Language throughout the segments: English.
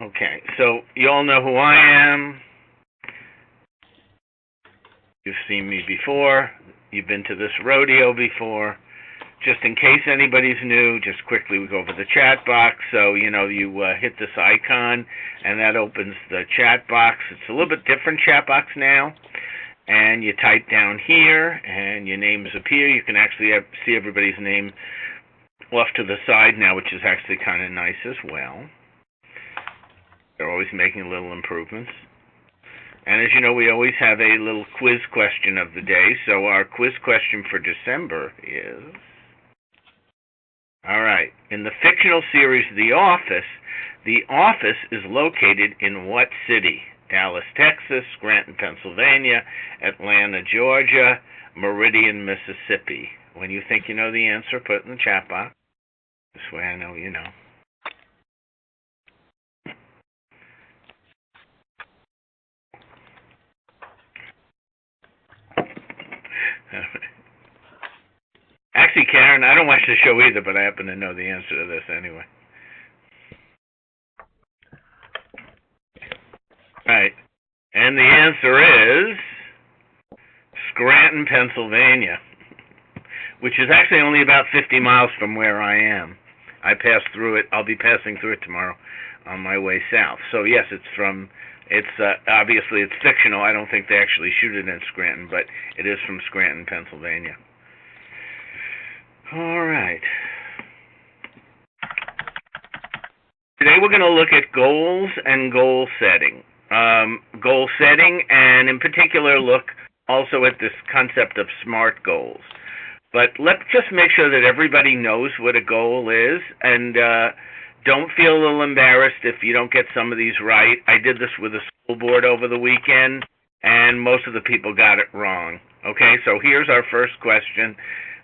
Okay, so you all know who I am. You've seen me before. You've been to this rodeo before. Just in case anybody's new, just quickly we go over the chat box. So, you hit this icon, and that opens the chat box. It's a little bit different chat box now. And you type down here, and your names appear. You can actually see everybody's name off to the side now, which is actually kind of nice as well. They're always making little improvements. And as you know, we always have a little quiz question of the day. So our quiz question for December is, all right, in the fictional series The Office is located in what city? Dallas, Texas, Scranton, Pennsylvania, Atlanta, Georgia, Meridian, Mississippi. When you think you know the answer, put it in the chat box. This way I know you know. Actually, Karen, I don't watch the show either, but I happen to know the answer to this anyway. Right. And the answer is Scranton, Pennsylvania, which is actually only about 50 miles from where I am. I pass through it. I'll be passing through it tomorrow on my way south. So, yes, obviously it's fictional. I don't think they actually shoot it in Scranton, but it is from Scranton, Pennsylvania. All right. Today we're going to look at goals and goal setting. Goal setting, and in particular look also at this concept of SMART goals. But let's just make sure that everybody knows what a goal is, and don't feel a little embarrassed if you don't get some of these right. I did this with the school board over the weekend, and most of the people got it wrong. Okay, so here's our first question,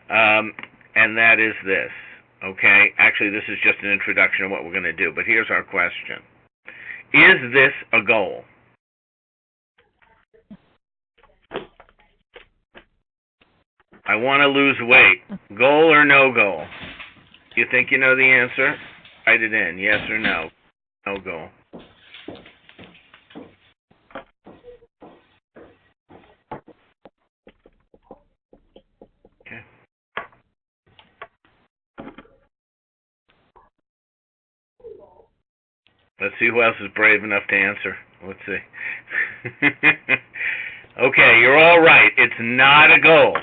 and that is this. Okay, actually this is just an introduction of what we're going to do, but here's our question. Is this a goal? I want to lose weight. Goal or no goal? You think you know the answer? Write it in, yes or no. No goal. Okay. Let's see who else is brave enough to answer. Let's see. Okay, you're all right. It's not a goal.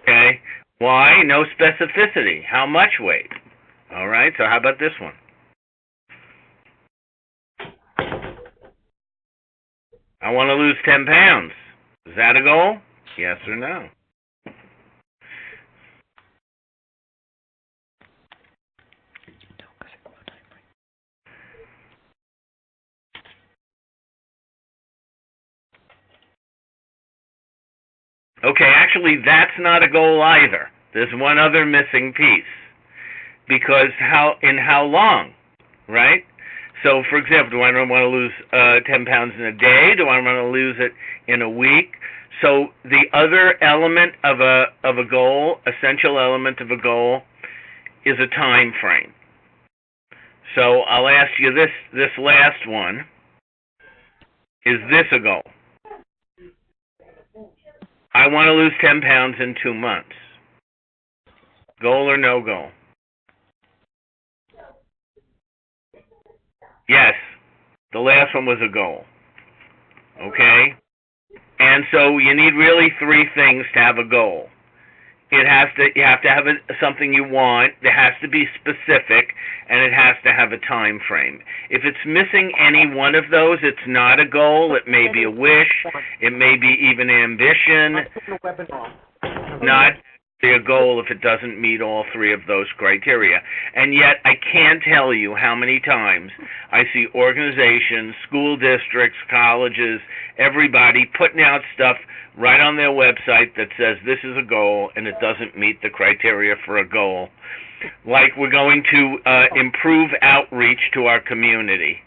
Okay? Why? No specificity. How much weight? All right, so how about this one? I want to lose 10 pounds. Is that a goal? Yes or no? Okay, actually, that's not a goal either. There's one other missing piece. Because how long, right? So, for example, do I want to lose 10 pounds in a day? Do I want to lose it in a week? So the other element of a goal, essential element of a goal, is a time frame. So I'll ask you this last one. Is this a goal? I want to lose 10 pounds in 2 months. Goal or no goal? Yes, the last one was a goal. Okay? And so you need really 3 things to have a goal. You have to have something you want, it has to be specific, and it has to have a time frame. If it's missing any one of those, it's not a goal. It may be a wish, it may be even ambition, not a goal if it doesn't meet all 3 of those criteria. And yet I can't tell you how many times I see organizations, school districts, colleges, everybody putting out stuff right on their website that says this is a goal and it doesn't meet the criteria for a goal. Like we're going to improve outreach to our community.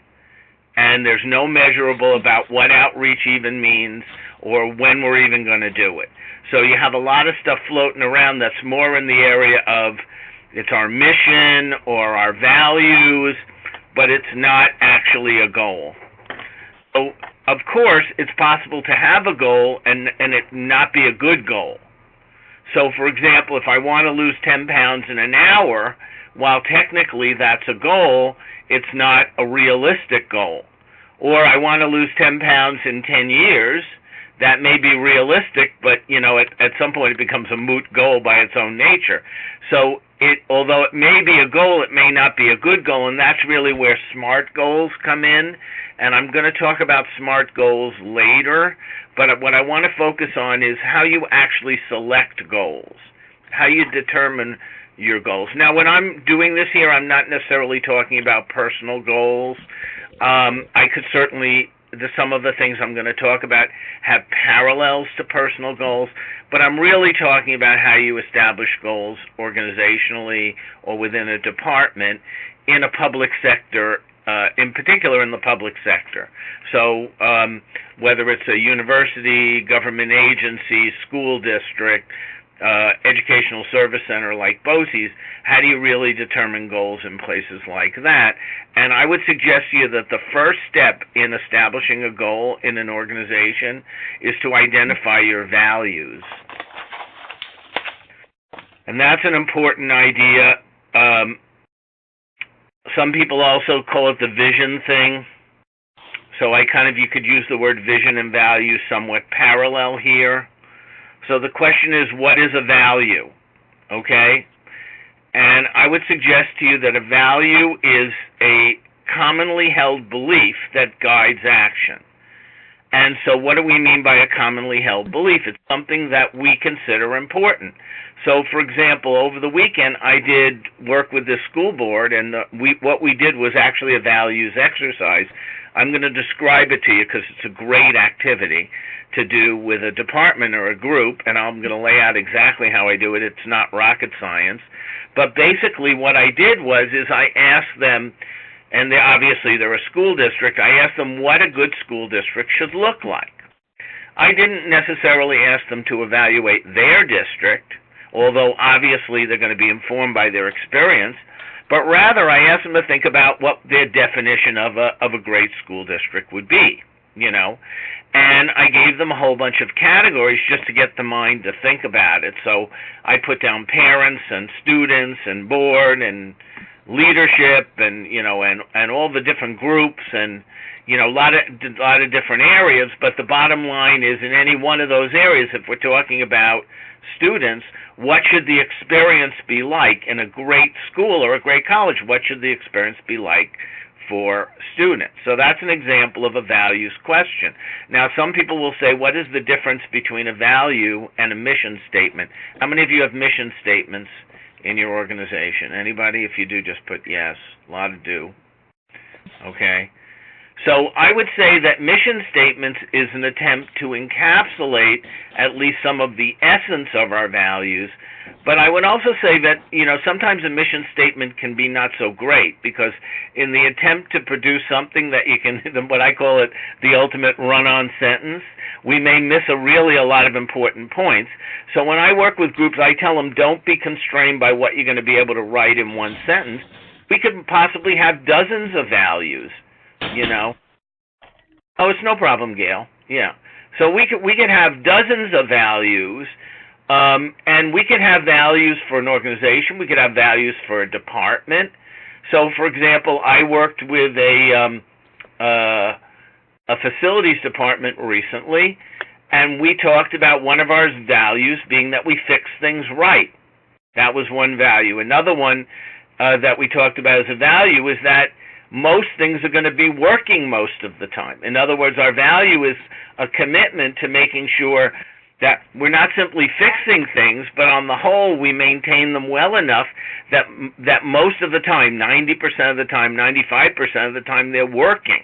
And there's no measurable about what outreach even means or when we're even going to do it. So you have a lot of stuff floating around that's more in the area of it's our mission or our values, but it's not actually a goal. So, of course, it's possible to have a goal and it not be a good goal. So, for example, if I want to lose 10 pounds in an hour, while technically that's a goal, it's not a realistic goal. Or I want to lose 10 pounds in 10 years, that may be realistic, but, at some point it becomes a moot goal by its own nature. So, although it may be a goal, it may not be a good goal, and that's really where SMART goals come in. And I'm going to talk about SMART goals later, but what I want to focus on is how you actually select goals, how you determine your goals. Now, when I'm doing this here, I'm not necessarily talking about personal goals. I could certainly, some of the things I'm going to talk about have parallels to personal goals, but I'm really talking about how you establish goals organizationally or within a department in a public sector, in particular in the public sector. So whether it's a university, government agency, school district, educational service center like BOCES, how do you really determine goals in places like that? And I would suggest to you that the first step in establishing a goal in an organization is to identify your values. And that's an important idea. Some people also call it the vision thing. So you could use the word vision and value somewhat parallel here. So the question is, what is a value? Okay? And I would suggest to you that a value is a commonly held belief that guides action. And so what do we mean by a commonly held belief? It's something that we consider important. So, for example, over the weekend, I did work with the school board, and what we did was actually a values exercise. I'm going to describe it to you because it's a great activity to do with a department or a group, and I'm going to lay out exactly how I do it. It's not rocket science. But basically what I did was I asked them, and obviously they're a school district, I asked them what a good school district should look like. I didn't necessarily ask them to evaluate their district, although obviously they're going to be informed by their experience, but rather I asked them to think about what their definition of a great school district would be, And I gave them a whole bunch of categories just to get the mind to think about it. So I put down parents and students and board and leadership and and all the different groups and a lot of different areas. But the bottom line is, in any one of those areas, if we're talking about students, what should the experience be like in a great school or a great college? What should the experience be like for students? So that's an example of a values question. Now, some people will say, what is the difference between a value and a mission statement? How many of you have mission statements in your organization? Anybody? If you do, just put yes. A lot of do. Okay. So I would say that mission statements is an attempt to encapsulate at least some of the essence of our values. But I would also say that, sometimes a mission statement can be not so great, because in the attempt to produce something that you can, what I call it, the ultimate run-on sentence, we may miss a lot of important points. So when I work with groups, I tell them, don't be constrained by what you're going to be able to write in one sentence. We could possibly have dozens of values, Oh, it's no problem, Gail. Yeah. So we could have dozens of values, and we could have values for an organization. We could have values for a department. So, for example, I worked with a facilities department recently, and we talked about one of our values being that we fix things right. That was one value. Another one that we talked about as a value is that most things are going to be working most of the time. In other words, our value is a commitment to making sure that we're not simply fixing things, but on the whole, we maintain them well enough that most of the time, 90% of the time, 95% of the time, they're working.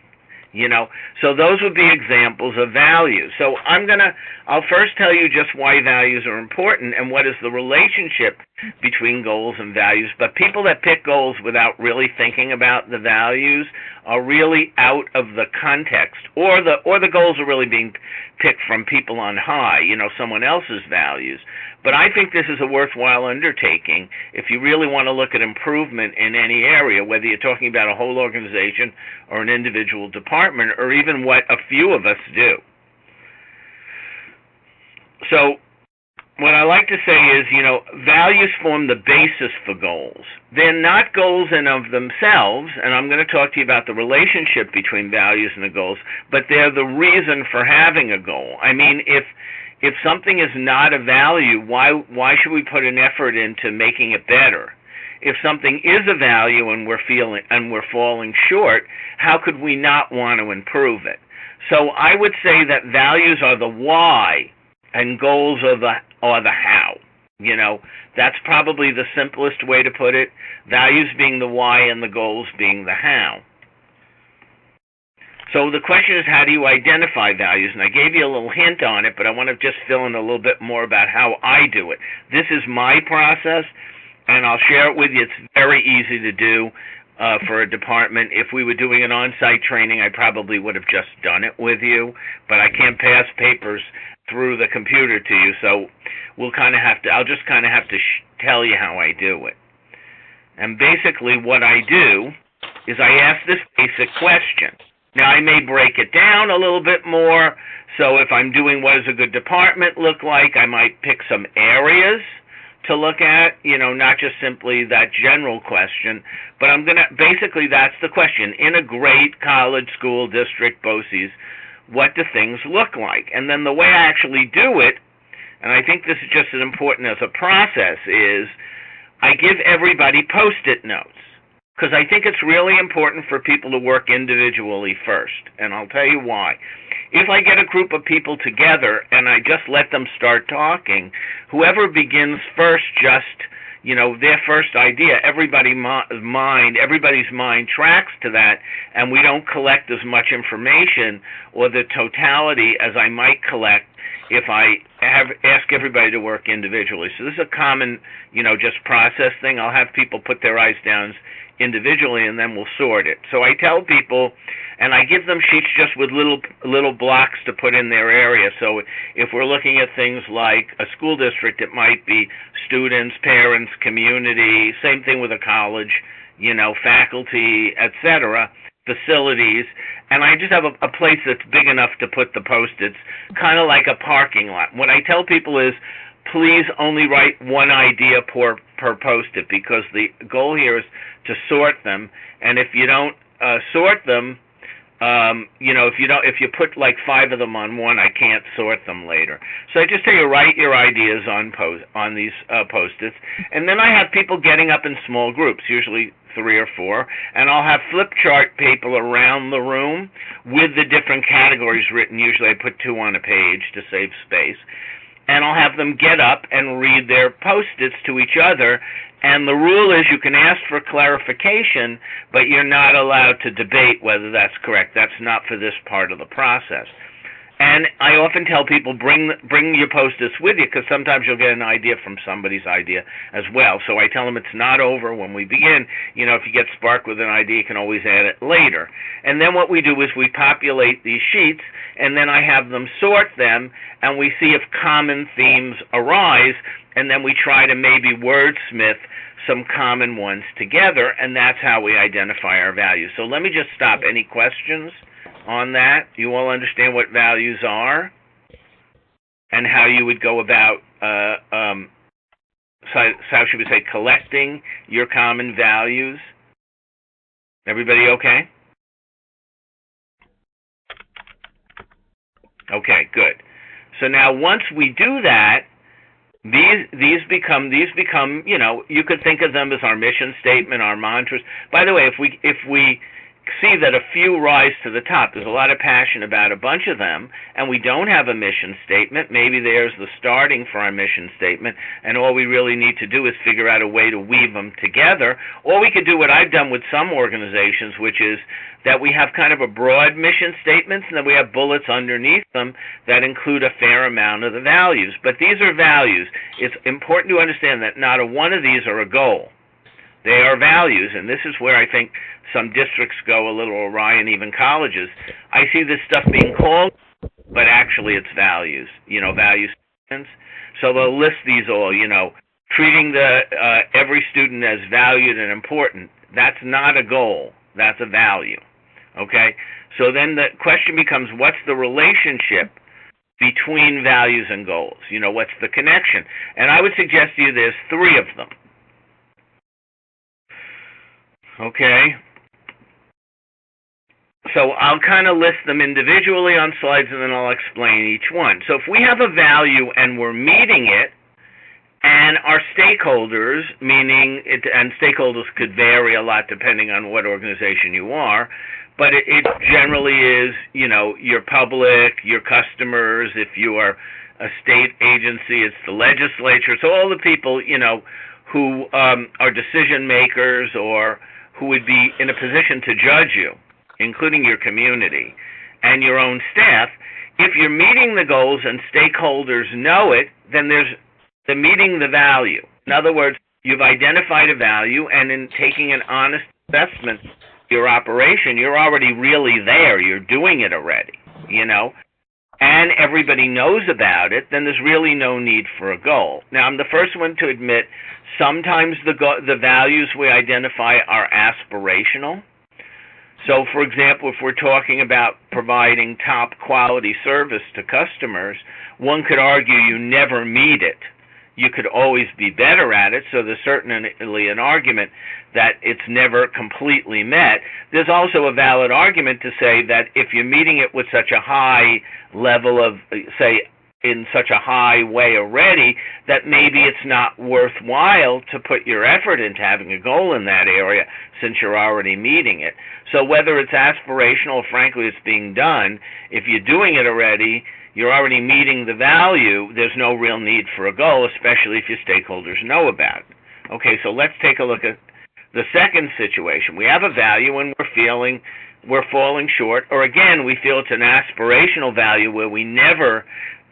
So those would be examples of values. So I'll first tell you just why values are important and what is the relationship between goals and values. But people that pick goals without really thinking about the values are really out of the context, or the goals are really being picked from people on high, someone else's values. But I think this is a worthwhile undertaking if you really want to look at improvement in any area, whether you're talking about a whole organization or an individual department, or even what a few of us do. So what I like to say is, values form the basis for goals. They're not goals in of themselves, and I'm going to talk to you about the relationship between values and the goals, but they're the reason for having a goal. I mean, if something is not a value, why should we put an effort into making it better? If something is a value and we're falling short, how could we not want to improve it? So I would say that values are the why and goals are the how. That's probably the simplest way to put it. Values being the why and the goals being the how. So the question is, how do you identify values? And I gave you a little hint on it, but I want to just fill in a little bit more about how I do it. This is my process, and I'll share it with you. It's very easy to do for a department. If we were doing an on-site training, I probably would have just done it with you, but I can't pass papers through the computer to you, so I'll just kind of have to tell you how I do it. And basically what I do is I ask this basic question. Now, I may break it down a little bit more, so if I'm doing what does a good department look like, I might pick some areas to look at, not just simply that general question, but basically that's the question. In a great college, school, district, BOCES, what do things look like? And then the way I actually do it, and I think this is just as important as a process, is I give everybody Post-it notes, because I think it's really important for people to work individually first, and I'll tell you why. If I get a group of people together and I just let them start talking, whoever begins first their first idea, everybody's mind tracks to that, and we don't collect as much information or the totality as I might collect if I ask everybody to work individually. So this is a common, just process thing. I'll have people put their eyes down individually, and then we'll sort it. So I tell people, and I give them sheets just with little blocks to put in their area. So if we're looking at things like a school district, it might be students, parents, community, same thing with a college, faculty, etc., facilities, and I just have a place that's big enough to put the Post-its, kind of like a parking lot. What I tell people is, please only write one idea per Post-it, because the goal here is to sort them, and if you don't sort them, if you put like 5 of them on one, I can't sort them later. So I just tell you, write your ideas on these Post-its, and then I have people getting up in small groups, usually 3 or 4, and I'll have flip chart paper around the room with the different categories written. Usually I put 2 on a page to save space. And I'll have them get up and read their Post-its to each other. And the rule is you can ask for clarification, but you're not allowed to debate whether that's correct. That's not for this part of the process. And I often tell people, bring your Post-its with you, because sometimes you'll get an idea from somebody's idea as well. So I tell them it's not over when we begin. If you get sparked with an idea, you can always add it later. And then what we do is we populate these sheets, and then I have them sort them, and we see if common themes arise, and then we try to maybe wordsmith some common ones together, and that's how we identify our values. So let me just stop. Any questions on that? You all understand what values are and how you would go about, how should we say, collecting your common values? Everybody okay? Okay, good. So now once we do that, these become, you could think of them as our mission statement, our mantras. By the way, if we see that a few rise to the top, there's a lot of passion about a bunch of them, and we don't have a mission statement, maybe there's the starting for our mission statement, and all we really need to do is figure out a way to weave them together. Or we could do what I've done with some organizations, which is that we have kind of a broad mission statement, and then we have bullets underneath them that include a fair amount of the values. But these are values. It's important to understand that not a one of these are a goal. They are values, and this is where I think some districts go a little awry, and even colleges. I see this stuff being called, but actually it's values, values So they'll list these all, treating every student as valued and important. That's not a goal. That's a value. Okay? So then the question becomes, what's the relationship between values and goals? What's the connection? And I would suggest to you there's three of them. Okay? So I'll kind of list them individually on slides, and then I'll explain each one. So if we have a value and we're meeting it, and our stakeholders, and stakeholders could vary a lot depending on what organization you are, but it generally is, your public, your customers. If you are a state agency, it's the legislature. So all the people, who are decision makers or who would be in a position to judge you, including your community and your own staff. If you're meeting the goals and stakeholders know it, then there's the meeting the value. In other words, you've identified a value, and in taking an honest assessment of your operation, you're already really there. You're doing it already, and everybody knows about it, then there's really no need for a goal. Now, I'm the first one to admit sometimes the values we identify are aspirational. So, for example, if we're talking about providing top quality service to customers, one could argue you never meet it. You could always be better at it, so there's certainly an argument that it's never completely met. There's also a valid argument to say that if you're meeting it with such a high level of, say, in such a high way already, that maybe it's not worthwhile to put your effort into having a goal in that area since you're already meeting it. So whether it's aspirational or frankly it's being done, if you're doing it already, you're already meeting the value, there's no real need for a goal, especially if your stakeholders know about it. Okay, so let's take a look at the second situation. We have a value and we're falling short, or again, we feel it's an aspirational value where we never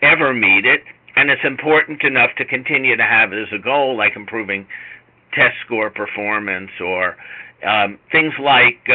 ever meet it, and it's important enough to continue to have it as a goal, like improving test score performance or things like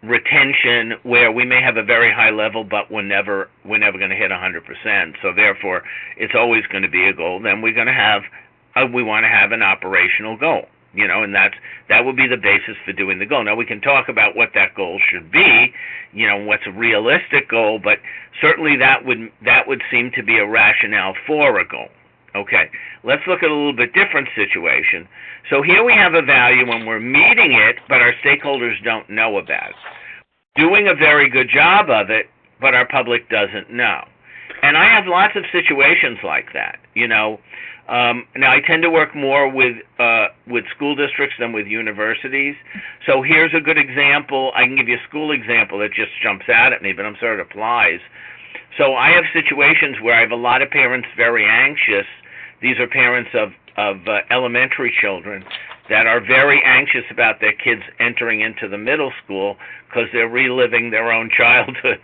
retention, where we may have a very high level, but we're never going to hit 100%. So therefore, it's always going to be a goal. Then we want to have an operational goal, and that would be the basis for doing the goal. Now we can talk about what that goal should be, what's a realistic goal, but certainly that would seem to be a rationale for a goal. Okay, let's look at a little bit different situation. So here we have a value and we're meeting it, but our stakeholders don't know about it. Doing a very good job of it, but our public doesn't know. And I have lots of situations like that, Now I tend to work more with school districts than with universities. So here's a good example. I can give you a school example that just jumps out at me, but I'm sure it applies. So I have situations where I have a lot of parents very anxious. These are parents of elementary children that are very anxious about their kids entering into the middle school because they're reliving their own childhood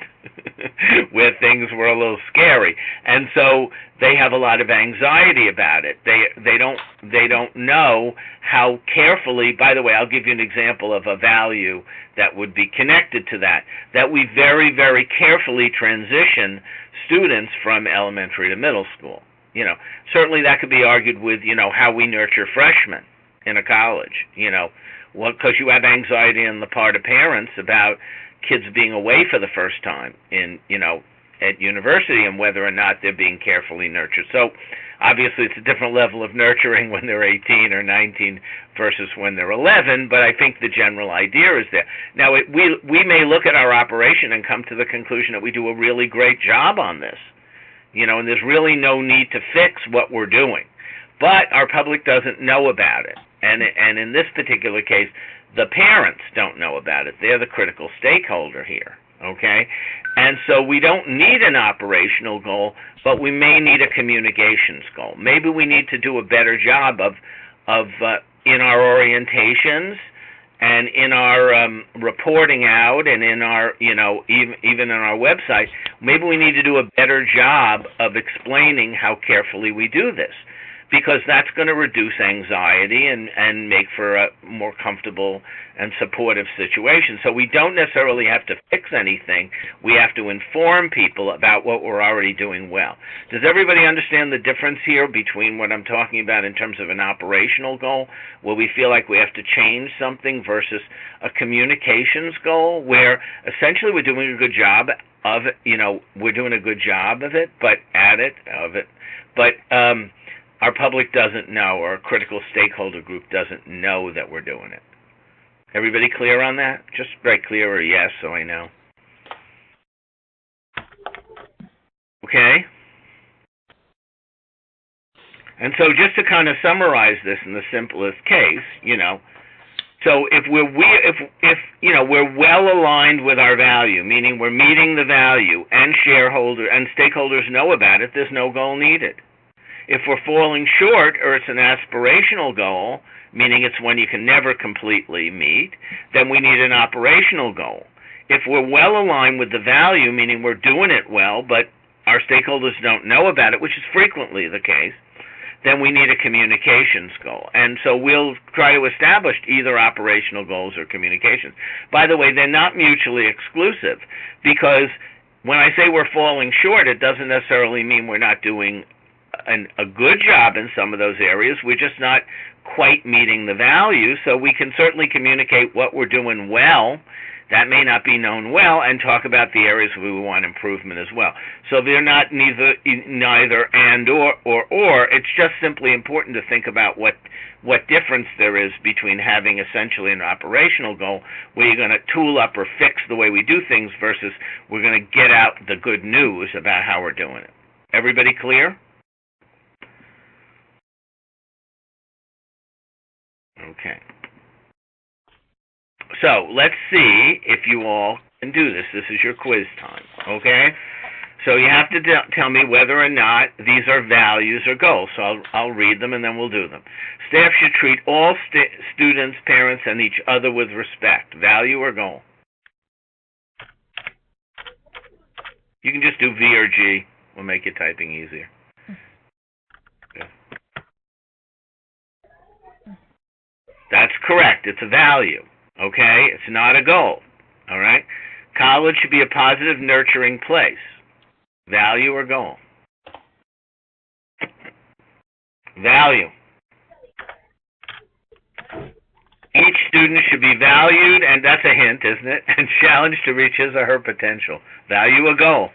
where things were a little scary. And so they have a lot of anxiety about it. They don't know how carefully, by the way, I'll give you an example of a value that would be connected to that we very, very carefully transition students from elementary to middle school. Certainly that could be argued with, how we nurture freshmen in a college, because you have anxiety on the part of parents about kids being away for the first time at university and whether or not they're being carefully nurtured. So obviously it's a different level of nurturing when they're 18 or 19 versus when they're 11, but I think the general idea is there. Now, we may look at our operation and come to the conclusion that we do a really great job on this, and there's really no need to fix what we're doing. But our public doesn't know about it. And in this particular case, the parents don't know about it. They're the critical stakeholder here, okay? And so we don't need an operational goal, but we may need a communications goal. Maybe we need to do a better job of in our orientations and in our reporting out and in our, even on our website, maybe we need to do a better job of explaining how carefully we do this. because that's going to reduce anxiety and make for a more comfortable and supportive situation. So we don't necessarily have to fix anything. We have to inform people about what we're already doing well. Does everybody understand the difference here between what I'm talking about in terms of an operational goal, where we feel like we have to change something, versus a communications goal, where essentially we're doing a good job of it, we're doing a good job of it, but our public doesn't know, or a critical stakeholder group doesn't know that we're doing it. Everybody clear on that? Just very clear, or yes, so I know. Okay? And so just to kind of summarize this in the simplest case, so if we're well aligned with our value, meaning we're meeting the value, and shareholder and stakeholders know about it, there's no goal needed. If we're falling short, or it's an aspirational goal, meaning it's one you can never completely meet, then we need an operational goal. If we're well aligned with the value, meaning we're doing it well, but our stakeholders don't know about it, which is frequently the case, then we need a communications goal. And so we'll try to establish either operational goals or communications. By the way, they're not mutually exclusive, because when I say we're falling short, it doesn't necessarily mean we're not doing a good job in some of those areas. We're just not quite meeting the value, so we can certainly communicate what we're doing well. That may not be known well, and talk about the areas where we want improvement as well. So they're not neither and or. It's just simply important to think about what difference there is between having essentially an operational goal where you're going to tool up or fix the way we do things, versus we're going to get out the good news about how we're doing it. Everybody clear? Okay. So let's see if you all can do this. This is your quiz time, okay? So you have to tell me whether or not these are values or goals. So I'll read them and then we'll do them. Staff should treat all students, parents, and each other with respect. Value or goal? You can just do V or G. We'll make your typing easier. That's correct. It's a value, okay? It's not a goal, all right? College should be a positive, nurturing place. Value or goal? Value. Each student should be valued, and that's a hint, isn't it? And challenged to reach his or her potential. Value or goal?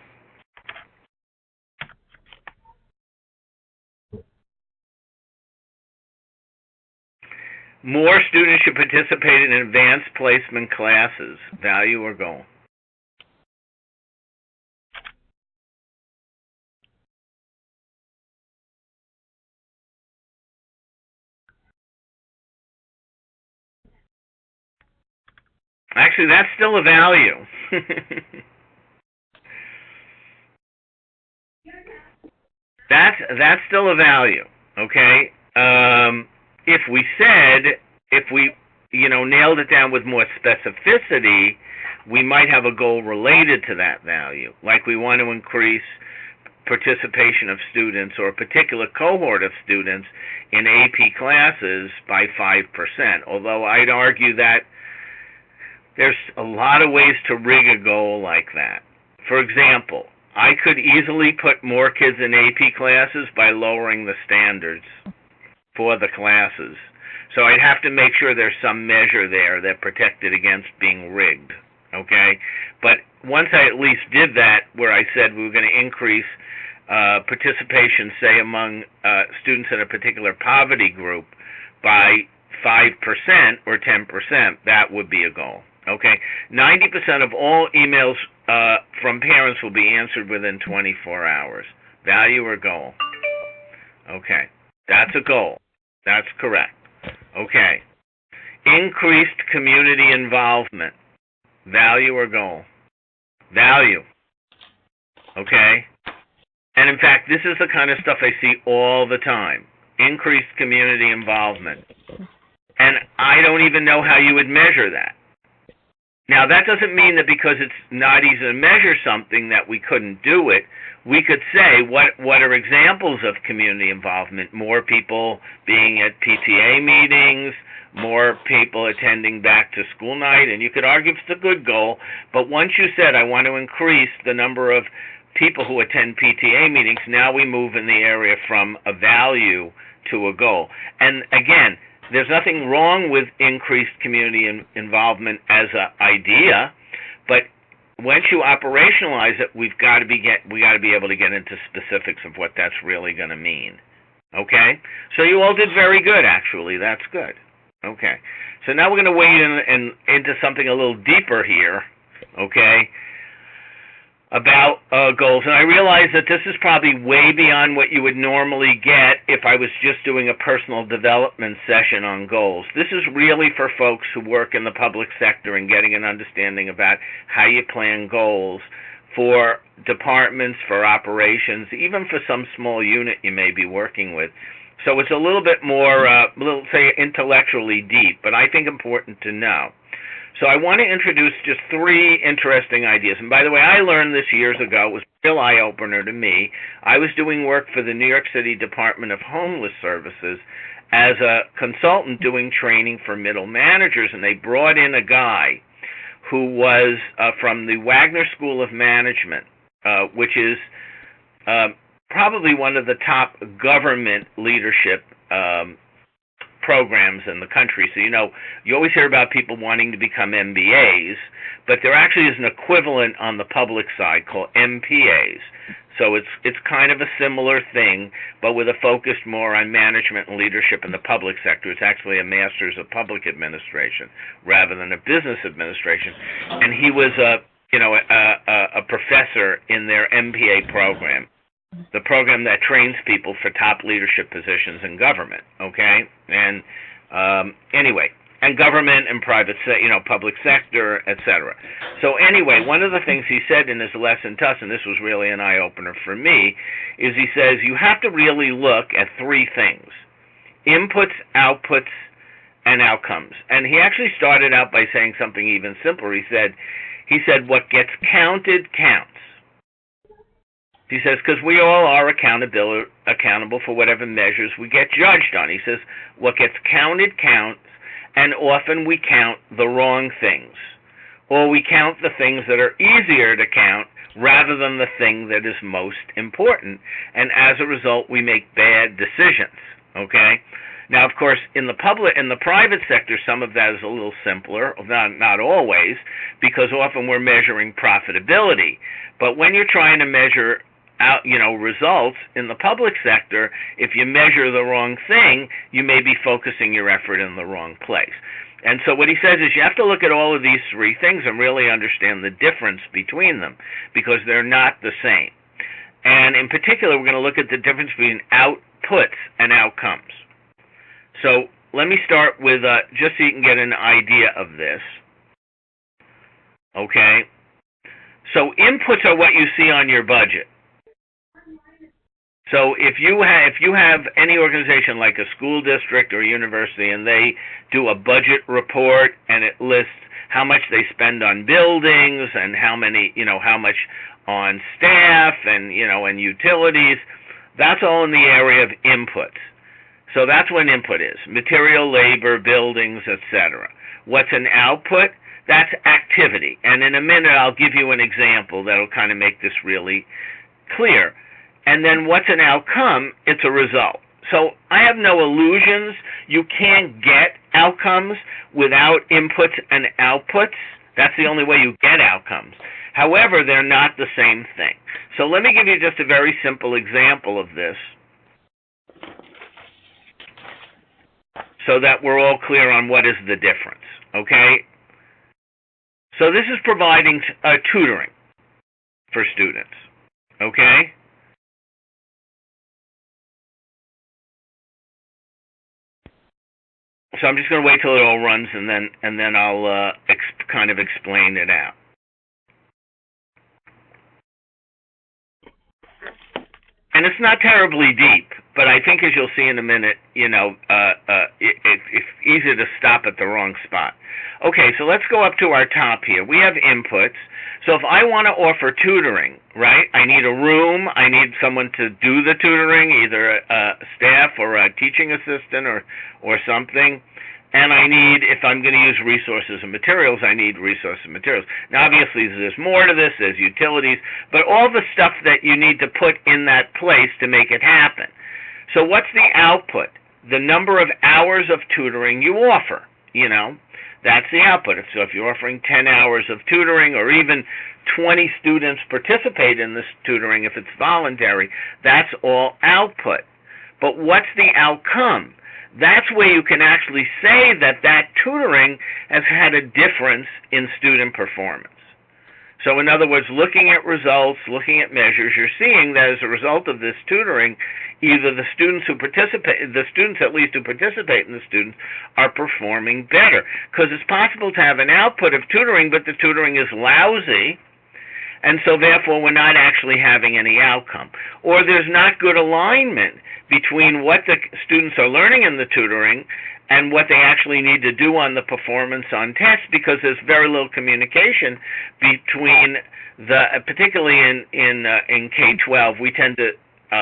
More students should participate in advanced placement classes. Value or goal? Actually, that's still a value. That's still a value, okay? If we nailed it down with more specificity, we might have a goal related to that value. Like we want to increase participation of students, or a particular cohort of students, in AP classes by 5%. Although I'd argue that there's a lot of ways to rig a goal like that. For example, I could easily put more kids in AP classes by lowering the standards for the classes. So I'd have to make sure there's some measure there that protected against being rigged, okay? But once I at least did that, where I said we were going to increase participation, say, among students in a particular poverty group by 5% or 10%, that would be a goal, okay? 90% of all emails from parents will be answered within 24 hours. Value or goal? Okay, that's a goal. That's correct. Okay. Increased community involvement. Value or goal? Value. Okay. And in fact, this is the kind of stuff I see all the time. Increased community involvement. And I don't even know how you would measure that. Now, that doesn't mean that because it's not easy to measure something that we couldn't do it. We could say, what are examples of community involvement? More people being at PTA meetings, more people attending back to school night, and you could argue it's a good goal, but once you said, I want to increase the number of people who attend PTA meetings, now we move in the area from a value to a goal. And again, there's nothing wrong with increased community involvement as an idea, but once you operationalize it, we got to be able to get into specifics of what that's really going to mean. Okay? So you all did very good, actually. That's good. Okay. So now we're going to wade into something a little deeper here, okay, about goals. And I realize that this is probably way beyond what you would normally get if I was just doing a personal development session on goals. This is really for folks who work in the public sector and getting an understanding about how you plan goals for departments, for operations, even for some small unit you may be working with. So it's a little bit more, say, intellectually deep, but I think important to know. So I want to introduce just 3 interesting ideas. And by the way, I learned this years ago. It was a real eye-opener to me. I was doing work for the New York City Department of Homeless Services as a consultant doing training for middle managers, and they brought in a guy who was from the Wagner School of Management, which is probably one of the top government leadership programs in the country. So, you always hear about people wanting to become MBAs, but there actually is an equivalent on the public side called MPAs. So it's kind of a similar thing, but with a focus more on management and leadership in the public sector. It's actually a Master's of Public Administration rather than a Business Administration. And he was a professor in their MPA program, the program that trains people for top leadership positions in government, okay? And anyway, and government and private, public sector, etc. So anyway, one of the things he said in his lesson to us, and this was really an eye-opener for me, is he says you have to really look at 3 things: inputs, outputs, and outcomes. And he actually started out by saying something even simpler. He said what gets counted counts. He says, because we all are accountable for whatever measures we get judged on. He says, what gets counted counts, and often we count the wrong things. Or we count the things that are easier to count rather than the thing that is most important. And as a result, we make bad decisions, okay? Now, of course, in the private sector, some of that is a little simpler, not always, because often we're measuring profitability. But when you're trying to measure out, results in the public sector, if you measure the wrong thing, you may be focusing your effort in the wrong place. And so what he says is you have to look at all of these 3 things and really understand the difference between them, because they're not the same. And in particular, we're going to look at the difference between outputs and outcomes. So let me start with, just so you can get an idea of this, okay? So inputs are what you see on your budget. So if you have any organization like a school district or a university, and they do a budget report and it lists how much they spend on buildings and how much on staff and utilities, that's all in the area of inputs. So that's what input is: material, labor, buildings, etc. What's an output? That's activity. And in a minute, I'll give you an example that'll kind of make this really clear. And then what's an outcome? It's a result. So I have no illusions. You can't get outcomes without inputs and outputs. That's the only way you get outcomes. However, they're not the same thing. So let me give you just a very simple example of this so that we're all clear on what is the difference, okay? So this is providing tutoring for students, okay? So I'm just going to wait till it all runs, and then I'll kind of explain it out. and it's not terribly deep, but I think, as you'll see in a minute, it's easy to stop at the wrong spot. Okay, so let's go up to our top here. We have inputs. So if I want to offer tutoring, right, I need a room, I need someone to do the tutoring, either a staff or a teaching assistant or something. And I need, if I'm going to use resources and materials, I need resources and materials. Now, obviously, there's more to this. There's utilities, but all the stuff that you need to put in that place to make it happen. So what's the output? The number of hours of tutoring you offer, That's the output. So if you're offering 10 hours of tutoring, or even 20 students participate in this tutoring if it's voluntary, that's all output. But what's the outcome? That's where you can actually say that tutoring has had a difference in student performance. So in other words, looking at results, looking at measures, you're seeing that as a result of this tutoring, either the students at least who participate in the students, are performing better. Because it's possible to have an output of tutoring, but the tutoring is lousy, and so therefore we're not actually having any outcome. Or there's not good alignment between what the students are learning in the tutoring and what they actually need to do on the performance on tests, because there's very little communication between particularly in K-12, we tend to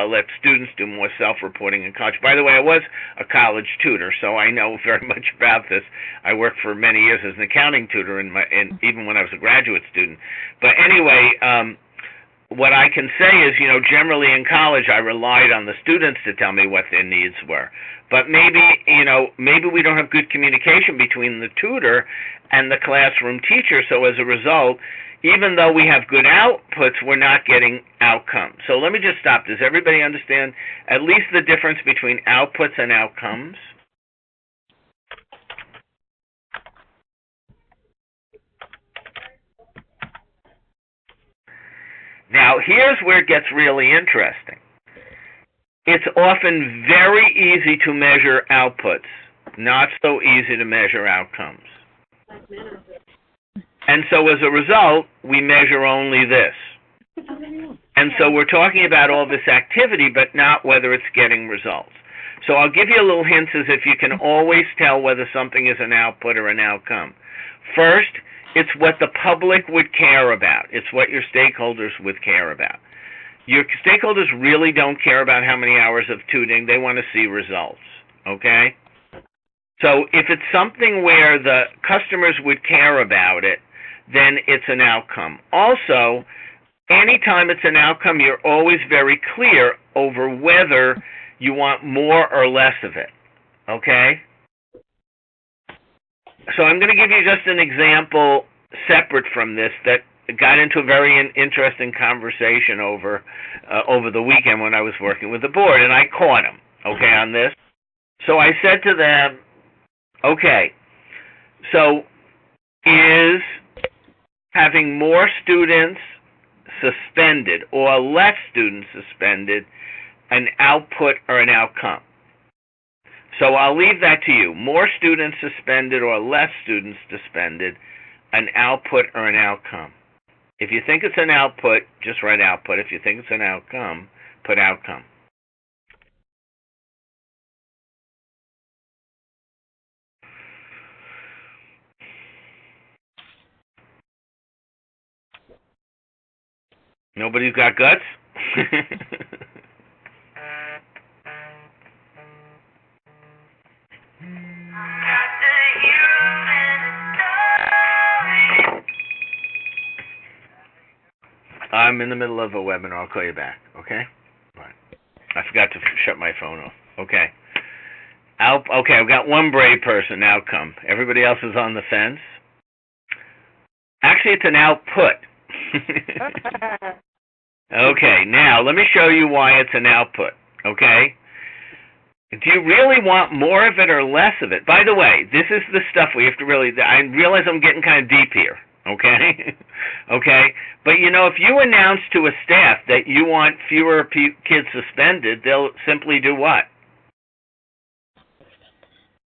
let students do more self-reporting in college. By the way, I was a college tutor, so I know very much about this. I worked for many years as an accounting tutor, even when I was a graduate student. But anyway, what I can say is, generally in college, I relied on the students to tell me what their needs were. But maybe we don't have good communication between the tutor and the classroom teacher. So as a result, even though we have good outputs, we're not getting outcomes. So let me just stop. Does everybody understand at least the difference between outputs and outcomes? Now, here's where it gets really interesting. It's often very easy to measure outputs, not so easy to measure outcomes. And so as a result, we measure only this. And so we're talking about all this activity, but not whether it's getting results. So I'll give you a little hint as if you can always tell whether something is an output or an outcome. First, it's what the public would care about. It's what your stakeholders would care about. Your stakeholders really don't care about how many hours of tutoring. They want to see results, okay? So if it's something where the customers would care about it, then it's an outcome. Also, anytime it's an outcome, you're always very clear over whether you want more or less of it, okay? So I'm going to give you just an example separate from this that got into a very interesting conversation over the weekend when I was working with the board, and I caught them, okay, on this. So I said to them, okay, so is having more students suspended or less students suspended an output or an outcome? So I'll leave that to you. More students suspended or less students suspended, an output or an outcome. If you think it's an output, just write output. If you think it's an outcome, put outcome. Nobody's got guts? I'm in the middle of a webinar. I'll call you back, okay? All right. I forgot to shut my phone off. Okay. Okay, I've got one brave person, outcome. Everybody else is on the fence. Actually, it's an output. Okay, now let me show you why it's an output, okay? Do you really want more of it or less of it? By the way, this is the stuff we have to really, I realize I'm getting kind of deep here, okay? Okay? But, if you announce to a staff that you want fewer kids suspended, they'll simply do what?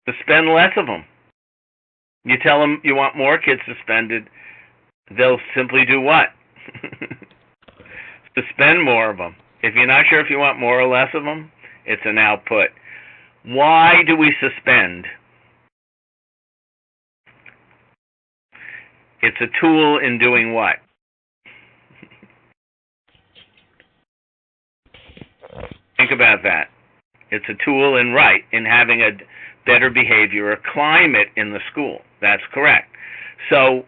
Suspend less of them. You tell them you want more kids suspended, they'll simply do what? Suspend more of them. If you're not sure if you want more or less of them, it's an output. Why do we suspend? It's a tool in doing what? Think about that. It's a tool in having a better behavior or climate in the school. That's correct. So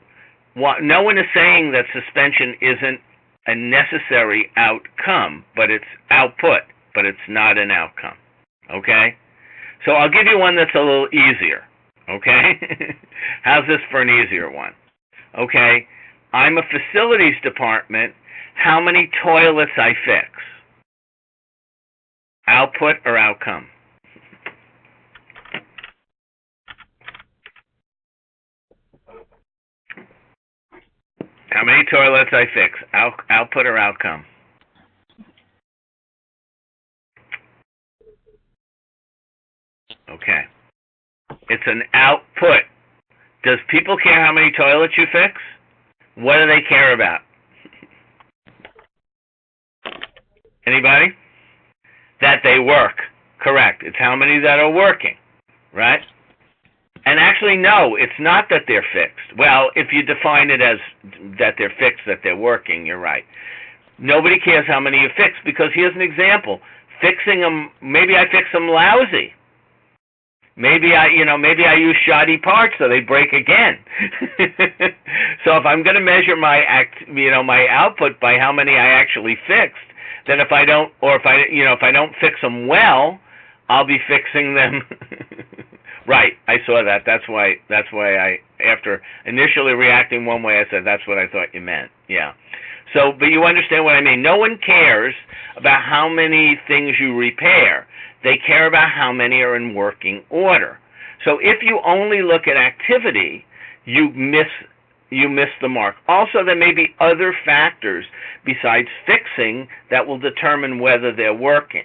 no one is saying that suspension isn't a necessary outcome, but it's output, but it's not an outcome. Okay? So I'll give you one that's a little easier. Okay? How's this for an easier one? Okay, I'm a facilities department. How many toilets I fix? Output or outcome? How many toilets I fix? Output or outcome? Okay. It's an output. Does people care how many toilets you fix? What do they care about? Anybody? That they work. Correct. It's how many that are working, right? And actually, no, it's not that they're fixed. Well, if you define it as that they're fixed, that they're working, you're right. Nobody cares how many you fix, because here's an example. Fixing them, maybe I fix them lousy. Maybe I use shoddy parts so they break again. So if I'm going to measure my output by how many I actually fixed, then if I don't fix them well, I'll be fixing them. Right, I saw that. That's why I, after initially reacting one way, I said that's what I thought you meant. Yeah. So, but you understand what I mean. No one cares about how many things you repair. They care about how many are in working order. So if you only look at activity, you miss the mark. Also, there may be other factors besides fixing that will determine whether they're working.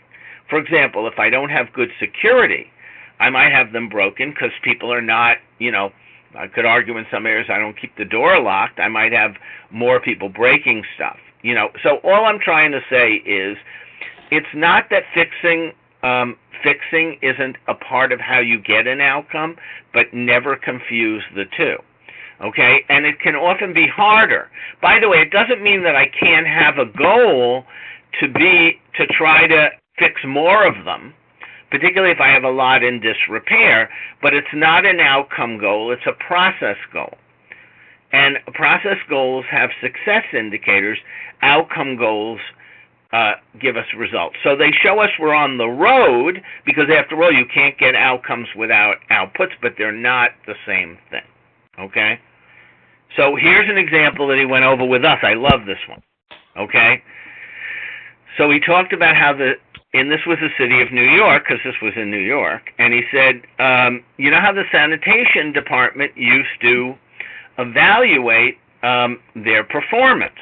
For example, if I don't have good security, I might have them broken because people are not, I could argue in some areas I don't keep the door locked. I might have more people breaking stuff. So all I'm trying to say is it's not that fixing isn't a part of how you get an outcome, but never confuse the two. Okay? And it can often be harder. By the way, it doesn't mean that I can't have a goal to try to fix more of them, particularly if I have a lot in disrepair, but it's not an outcome goal, it's a process goal. And process goals have success indicators. Outcome goals give us results. So they show us we're on the road, because after all, you can't get outcomes without outputs, but they're not the same thing. Okay? So here's an example that he went over with us. I love this one. Okay? So he talked about how and this was the city of New York, because this was in New York, and he said, you know how the sanitation department used to evaluate their performance?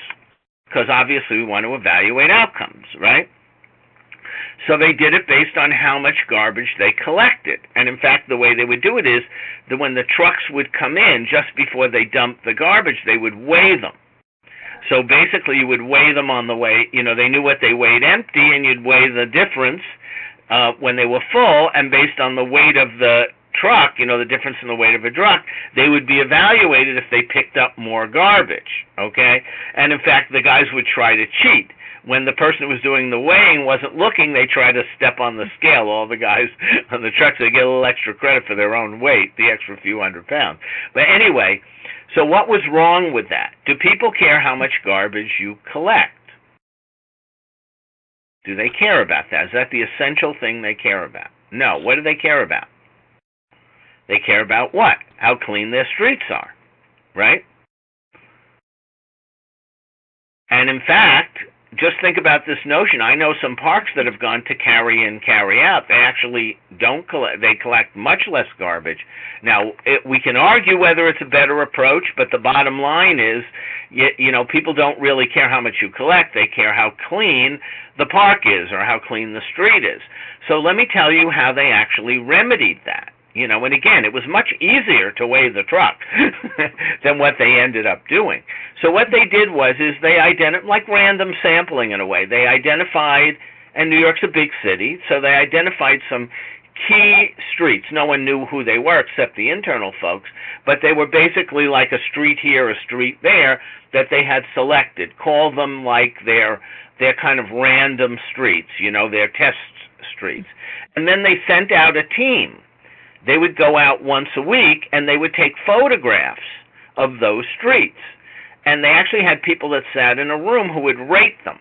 Because obviously we want to evaluate outcomes, right? So they did it based on how much garbage they collected. And in fact, the way they would do it is that when the trucks would come in, just before they dumped the garbage, they would weigh them. So basically you would weigh them on the way, they knew what they weighed empty, and you'd weigh the difference when they were full, and based on the weight of the truck, the difference in the weight of a truck, they would be evaluated if they picked up more garbage, okay? And in fact, the guys would try to cheat. When the person who was doing the weighing wasn't looking, they tried to step on the scale. All the guys on the trucks, they get a little extra credit for their own weight, the extra few hundred pounds. But anyway, so what was wrong with that? Do people care how much garbage you collect? Do they care about that? Is that the essential thing they care about? No. What do they care about? They care about what? How clean their streets are, right? And in fact, just think about this notion. I know some parks that have gone to carry in, carry out. They actually don't collect. They collect much less garbage. Now, we can argue whether it's a better approach, but the bottom line is, people don't really care how much you collect. They care how clean the park is or how clean the street is. So let me tell you how they actually remedied that. And again, it was much easier to weigh the truck than what they ended up doing. So what they did was they identified, like random sampling in a way. They identified, and New York's a big city, so they identified some key streets. No one knew who they were except the internal folks, but they were basically like a street here, a street there that they had selected. Call them like their kind of random streets, their test streets. And then they sent out a team. They would go out once a week and they would take photographs of those streets. And they actually had people that sat in a room who would rate them,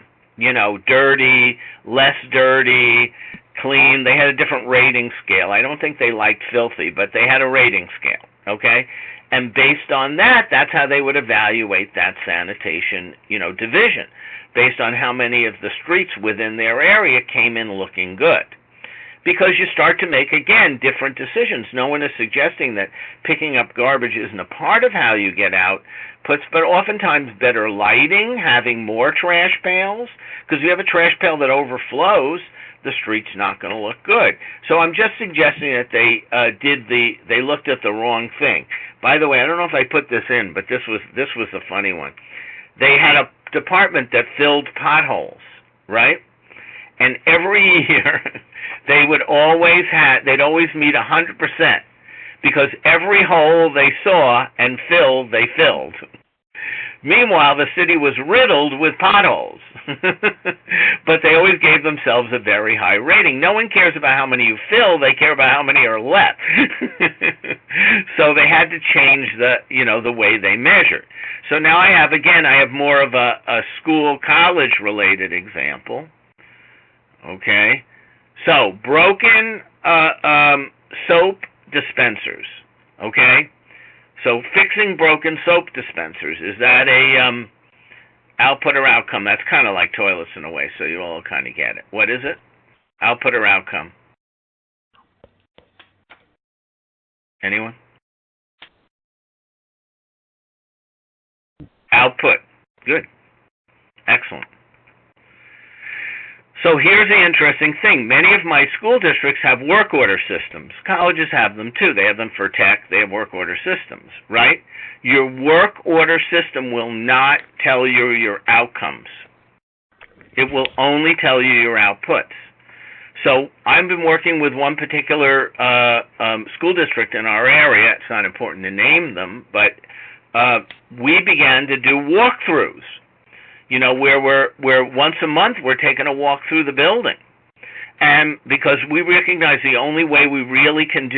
dirty, less dirty, clean. They had a different rating scale. I don't think they liked filthy, but they had a rating scale, okay? And based on that, that's how they would evaluate that sanitation, division, based on how many of the streets within their area came in looking good. Because you start to make, again, different decisions. No one is suggesting that picking up garbage isn't a part of how you get out, but oftentimes better lighting, having more trash pails, because if you have a trash pail that overflows, the street's not going to look good. So I'm just suggesting that they looked at the wrong thing. By the way, I don't know if I put this in, but this was a funny one. They had a department that filled potholes, right? And every year they'd always meet 100%, because every hole they saw and filled, they filled. Meanwhile, the city was riddled with potholes, but they always gave themselves a very high rating. No one cares about how many you fill; they care about how many are left. So they had to change the way they measured. So now I have more of a school, college-related example. Okay, so broken soap dispensers. Okay. So fixing broken soap dispensers, is that a output or outcome? That's kind of like toilets in a way, so you all kind of get it. What is it? Output or outcome? Anyone? Output. Good. Excellent. So here's the interesting thing. Many of my school districts have work order systems. Colleges have them too. They have them for tech. They have work order systems, right? Your work order system will not tell you your outcomes. It will only tell you your outputs. So I've been working with one particular school district in our area. It's not important to name them, but we began to do walkthroughs. Where once a month we're taking a walk through the building. And because we recognize the only way we really can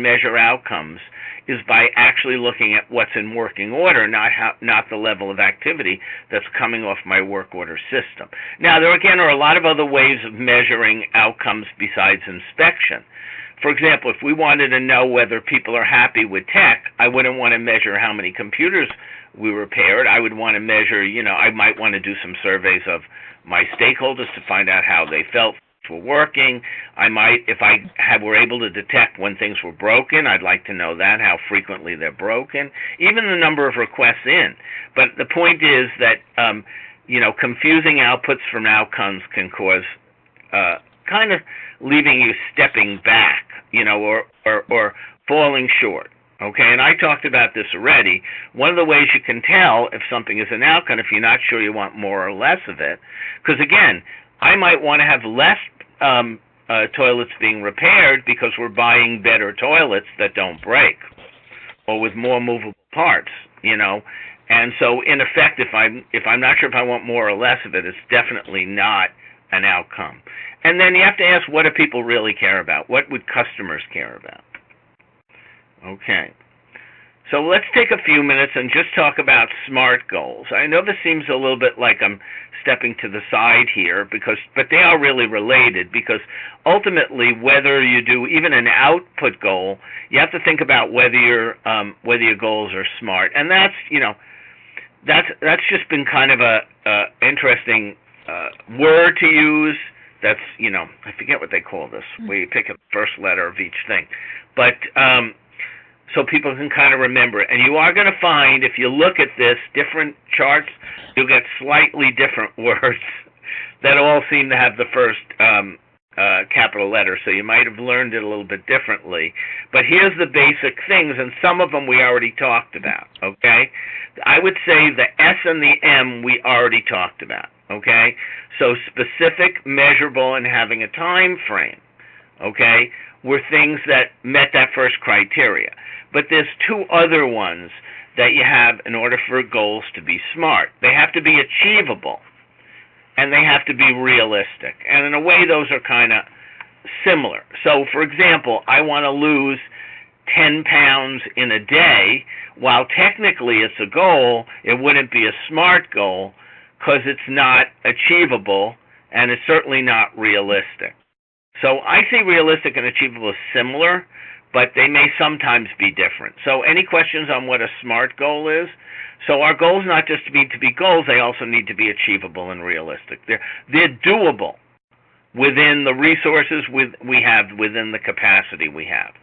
measure outcomes is by actually looking at what's in working order, not the level of activity that's coming off my work order system. Now, there again are a lot of other ways of measuring outcomes besides inspection. For example, if we wanted to know whether people are happy with tech, I wouldn't want to measure how many computers we repaired. I would want to measure, I might want to do some surveys of my stakeholders to find out how they felt were working. I might, if were able to detect when things were broken, I'd like to know that, how frequently they're broken, even the number of requests in. But the point is that, confusing outputs from outcomes can cause kind of leaving you stepping back, or falling short. Okay, and I talked about this already. One of the ways you can tell if something is an outcome, if you're not sure you want more or less of it, because again, I might want to have less toilets being repaired because we're buying better toilets that don't break, or with more movable parts, And so, in effect, if I'm not sure if I want more or less of it, it's definitely not an outcome. And then you have to ask, what do people really care about? What would customers care about? Okay. So let's take a few minutes and just talk about SMART goals. I know this seems a little bit like I'm stepping to the side here, but they are really related, because ultimately, whether you do even an output goal, you have to think about whether your goals are SMART, and that's just been kind of a interesting word to use. That's I forget what they call this, where you pick a first letter of each thing, but so people can kind of remember it. And you are going to find, if you look at this, different charts, you'll get slightly different words that all seem to have the first capital letters, so you might have learned it a little bit differently. But here's the basic things, and some of them we already talked about, okay? I would say the S and the M we already talked about, okay? So specific, measurable, and having a time frame, okay, were things that met that first criteria. But there's two other ones that you have in order for goals to be SMART. They have to be achievable, and they have to be realistic. And in a way, those are kind of similar. So, for example, I want to lose 10 pounds in a day. While technically it's a goal, it wouldn't be a SMART goal because it's not achievable, and it's certainly not realistic. So I see realistic and achievable as similar, but they may sometimes be different. So any questions on what a SMART goal is? So our goals not just need to be goals, they also need to be achievable and realistic. They're doable within the resources we have, within the capacity we have.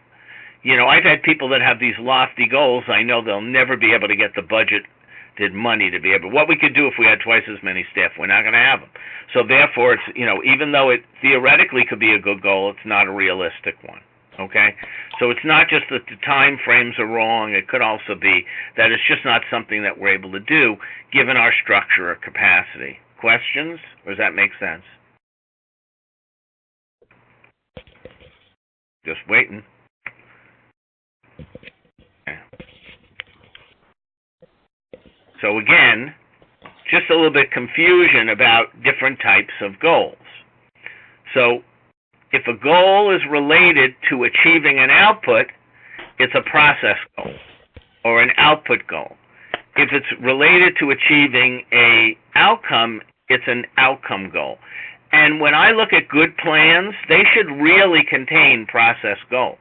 You know, I've had people that have these lofty goals. I know they'll never be able to get the budgeted money to be able. What we could do if we had twice as many staff, we're not going to have them. So therefore, it's, you know, even though it theoretically could be a good goal, it's not a realistic one. Okay, so it's not just that the time frames are wrong. It could also be that it's just not something that we're able to do given our structure or capacity. Questions? Or does that make sense? Just waiting. Okay. So again, just a little bit confusion about different types of goals. So if a goal is related to achieving an output, it's a process goal or an output goal. If it's related to achieving an outcome, it's an outcome goal. And when I look at good plans, they should really contain process goals.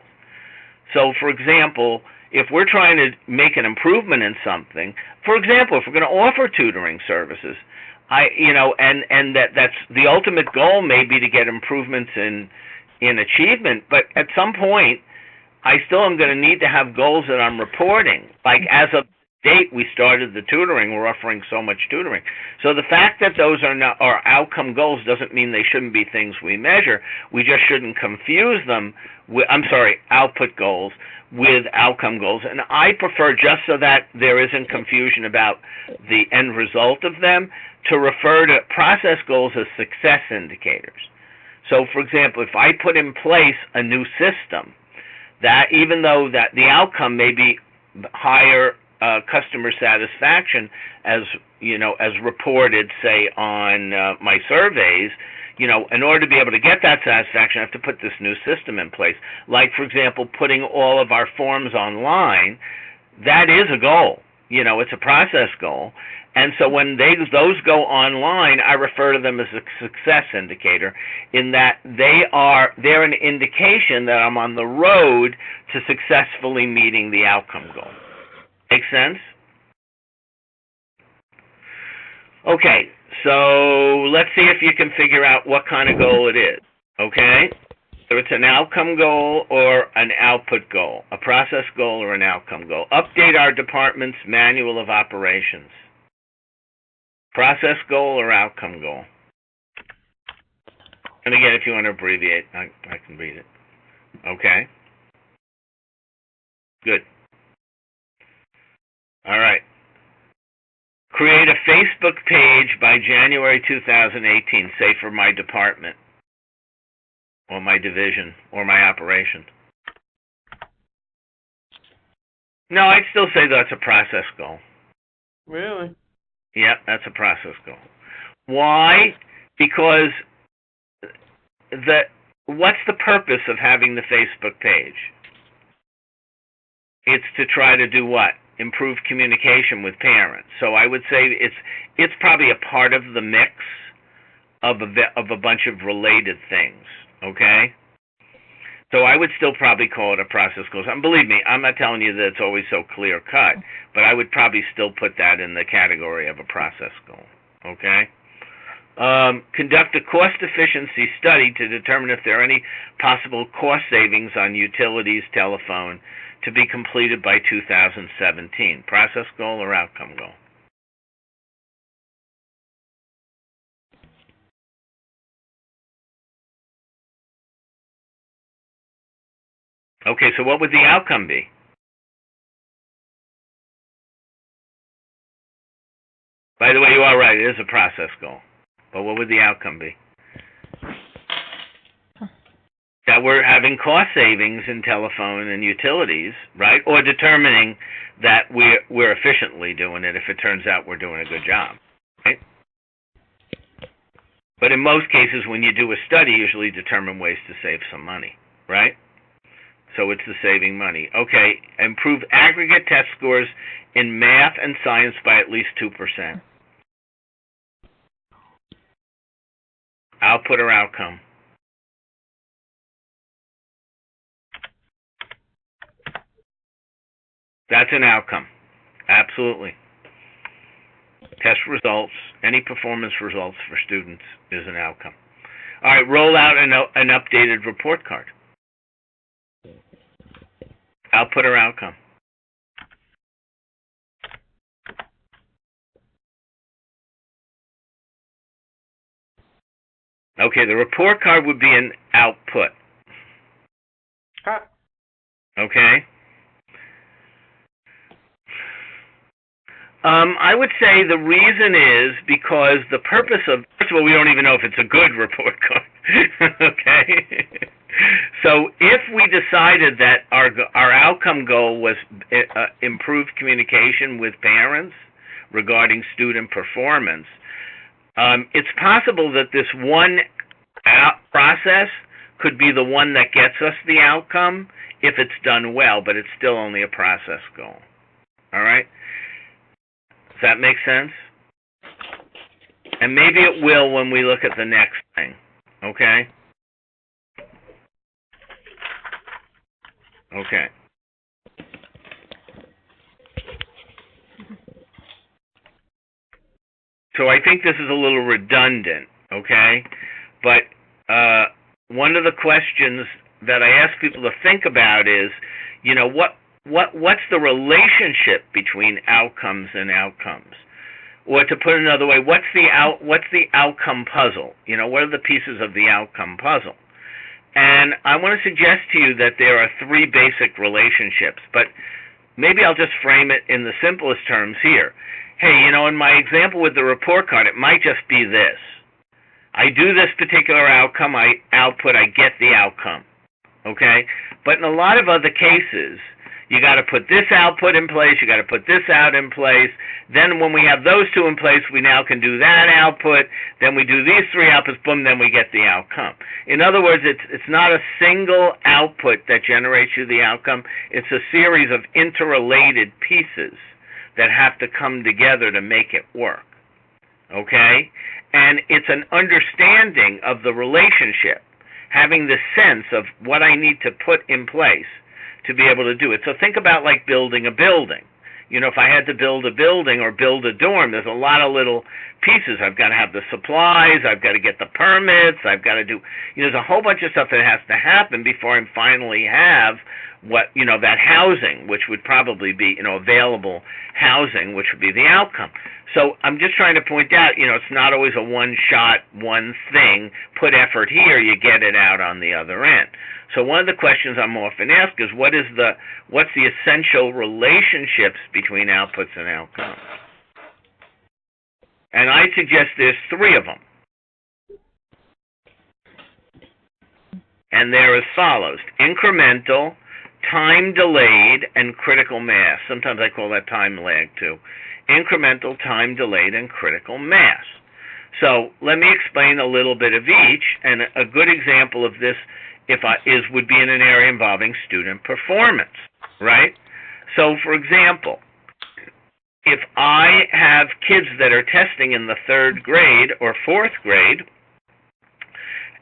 So, for example, if we're trying to make an improvement in something, for example, if we're going to offer tutoring services, that's the ultimate goal may be to get improvements in achievement, but at some point, I still am going to need to have goals that I'm reporting. Like as of date, we started the tutoring. We're offering so much tutoring. So the fact that those are not our outcome goals doesn't mean they shouldn't be things we measure. We just shouldn't confuse them with, output goals with outcome goals. And I prefer, just so that there isn't confusion about the end result of them, to refer to process goals as success indicators. So, for example, if I put in place a new system, that even though that the outcome may be higher customer satisfaction, as reported, say, on my surveys, in order to be able to get that satisfaction, I have to put this new system in place. Like, for example, putting all of our forms online, that is a goal. It's a process goal. And so when those go online, I refer to them as a success indicator, in that they're an indication that I'm on the road to successfully meeting the outcome goal. Make sense? Okay, so let's see if you can figure out what kind of goal it is. Okay? So it's an outcome goal or an output goal, a process goal or an outcome goal. Update our department's manual of operations. Process goal or outcome goal? And again, if you want to abbreviate, I can read it. Okay. Good. All right. Create a Facebook page by January 2018, say for my department, or my division, or my operation. No, I'd still say that's a process goal. Really? Yeah, that's a process goal. Why? Because what's the purpose of having the Facebook page? It's to try to do what? Improve communication with parents. So I would say it's probably a part of the mix of a bunch of related things. Okay? So I would still probably call it a process goal. And believe me, I'm not telling you that it's always so clear cut, but I would probably still put that in the category of a process goal. Okay? Conduct a cost efficiency study to determine if there are any possible cost savings on utilities, telephone, to be completed by 2017. Process goal or outcome goal? Okay, so what would the outcome be? By the way, you are right. It is a process goal. But what would the outcome be? That we're having cost savings in telephone and utilities, right? Or determining that we're efficiently doing it if it turns out we're doing a good job, right? But in most cases, when you do a study, you usually determine ways to save some money, right? So it's the saving money. Okay, improve aggregate test scores in math and science by at least 2%. Output or outcome? That's an outcome. Absolutely. Test results, any performance results for students is an outcome. All right, roll out an updated report card. Output or outcome? Okay, the report card would be an output. Okay? I would say the reason is because the purpose of, first of all, we don't even know if it's a good report card. Okay? So if we decided that our outcome goal was improved communication with parents regarding student performance, it's possible that this one process could be the one that gets us the outcome if it's done well, but it's still only a process goal. All right? Does that make sense? And maybe it will when we look at the next thing. Okay? Okay. So I think this is a little redundant, okay? But one of the questions that I ask people to think about is, you know, what's the relationship between outcomes and outcomes? Or to put it another way, what's the outcome puzzle? You know, what are the pieces of the outcome puzzle? And I want to suggest to you that there are three basic relationships, but maybe I'll just frame it in the simplest terms here. Hey, you know, in my example with the report card, it might just be this. I do this particular outcome, I get the outcome, okay? But in a lot of other cases, you got to put this output in place, you got to put this out in place. Then when we have those two in place, we now can do that output. Then we do these three outputs, boom, then we get the outcome. In other words, it's not a single output that generates you the outcome. It's a series of interrelated pieces that have to come together to make it work, okay? And it's an understanding of the relationship, having the sense of what I need to put in place to be able to do it. So think about like building a building. You know, if I had to build a building or build a dorm, there's a lot of little pieces. I've got to have the supplies, I've got to get the permits, I've got to do, you know, there's a whole bunch of stuff that has to happen before I finally have what, you know, that housing, which would probably be, you know, available housing, which would be the outcome. So I'm just trying to point out, you know, it's not always a one-shot, one thing. Put effort here, you get it out on the other end. So one of the questions I'm often asked is, what's the essential relationships between outputs and outcomes? And I suggest there's three of them. And they're as follows: incremental, time delayed, and critical mass. Sometimes I call that time lag too. Incremental, time delayed, and critical mass. So let me explain a little bit of each, and a good example of this would be in an area involving student performance, right? So for example, if I have kids that are testing in the 3rd grade or 4th grade,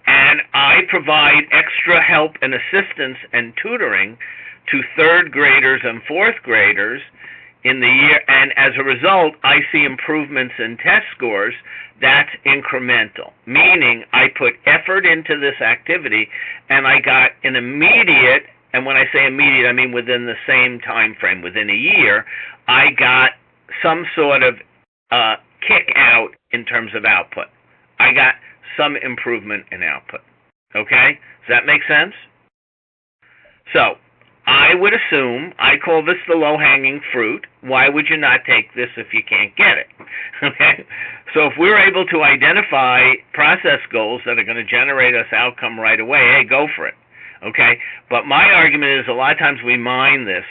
and I provide extra help and assistance and tutoring to 3rd graders and 4th graders in the year, and as a result, I see improvements in test scores, that's incremental, meaning I put effort into this activity, and I got an immediate, and when I say immediate, I mean within the same time frame, within a year, I got some sort of kick out in terms of output. I got some improvement in output. Okay? Does that make sense? So, I would assume, I call this the low-hanging fruit. Why would you not take this if you can't get it? Okay? So if we're able to identify process goals that are going to generate us outcome right away, hey, go for it. Okay? But my argument is a lot of times we mine this.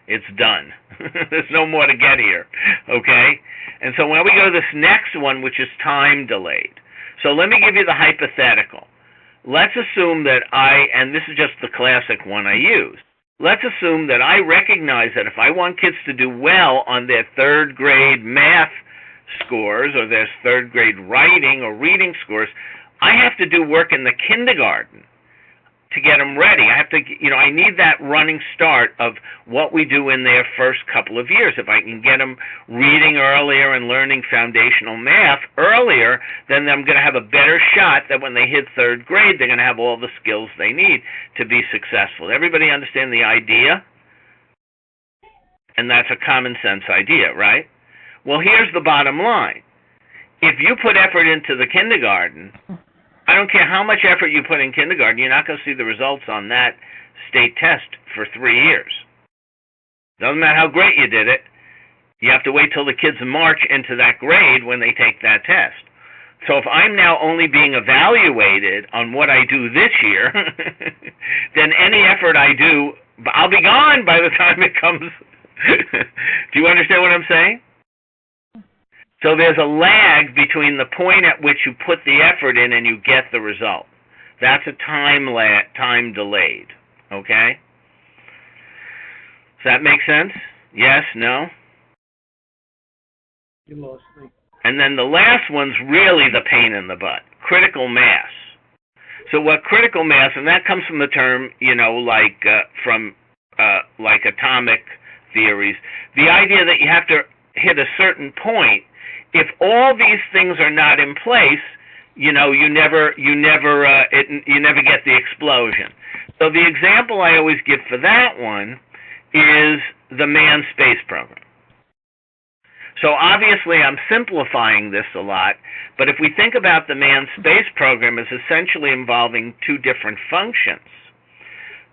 It's done. There's no more to get here. Okay? And so when we go to this next one, which is time delayed. So let me give you the hypothetical. Let's assume that and this is just the classic one I use. Let's assume that I recognize that if I want kids to do well on their third grade math scores or their third grade writing or reading scores, I have to do work in the kindergarten to get them ready. I have to, I need that running start of what we do in their first couple of years. If I can get them reading earlier and learning foundational math earlier, then I'm going to have a better shot that when they hit third grade, they're going to have all the skills they need to be successful. Everybody understand the idea? And that's a common sense idea, right? Well, here's the bottom line. If you put effort into the kindergarten, I don't care how much effort you put in kindergarten, you're not going to see the results on that state test for 3 years. Doesn't matter how great you did it. You have to wait till the kids march into that grade when they take that test. So if I'm now only being evaluated on what I do this year, then any effort I do, I'll be gone by the time it comes. Do you understand what I'm saying? So there's a lag between the point at which you put the effort in and you get the result. That's a time delayed. Okay? Does that make sense? Yes? No? You lost me. And then the last one's really the pain in the butt. Critical mass. So what critical mass, and that comes from the term, like atomic theories, the idea that you have to hit a certain point. If all these things are not in place, you never get the explosion. So the example I always give for that one is the manned space program. So obviously I'm simplifying this a lot, but if we think about the manned space program as essentially involving two different functions,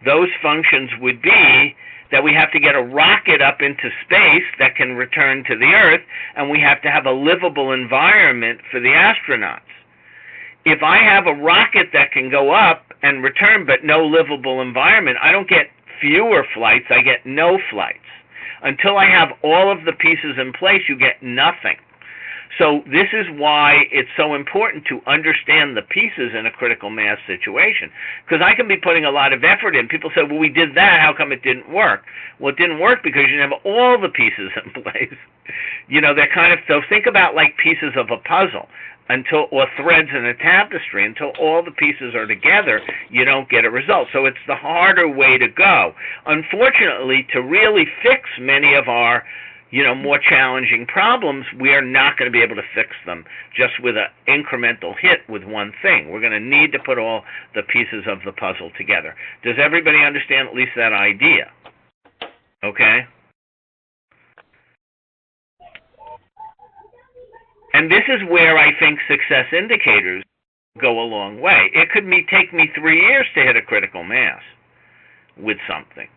those functions would be that we have to get a rocket up into space that can return to the Earth, and we have to have a livable environment for the astronauts. If I have a rocket that can go up and return but no livable environment, I don't get fewer flights, I get no flights. Until I have all of the pieces in place, you get nothing. So this is why it's so important to understand the pieces in a critical mass situation. Because I can be putting a lot of effort in. People say, well, we did that. How come it didn't work? Well, it didn't work because you didn't have all the pieces in place. So think about like pieces of a puzzle or threads in a tapestry. Until all the pieces are together, you don't get a result. So it's the harder way to go. Unfortunately, to really fix many of our more challenging problems, we are not going to be able to fix them just with an incremental hit with one thing. We're going to need to put all the pieces of the puzzle together. Does everybody understand at least that idea? Okay? And this is where I think success indicators go a long way. It could take me 3 years to hit a critical mass with something.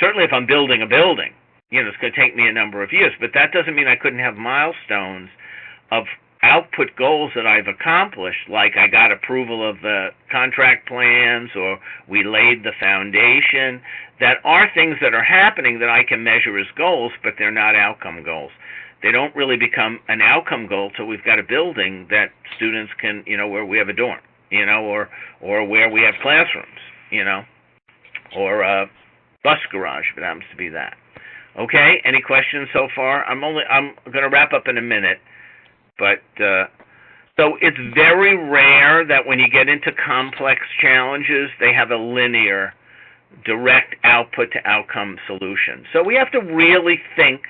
Certainly if I'm building a building, it's going to take me a number of years, but that doesn't mean I couldn't have milestones of output goals that I've accomplished, like I got approval of the contract plans or we laid the foundation, that are things that are happening that I can measure as goals, but they're not outcome goals. They don't really become an outcome goal till we've got a building that students can, where we have a dorm, or where we have classrooms, or a bus garage, if it happens to be that. Okay, any questions so far? I'm going to wrap up in a minute, but so it's very rare that when you get into complex challenges, they have a linear, direct output to outcome solution. So we have to really think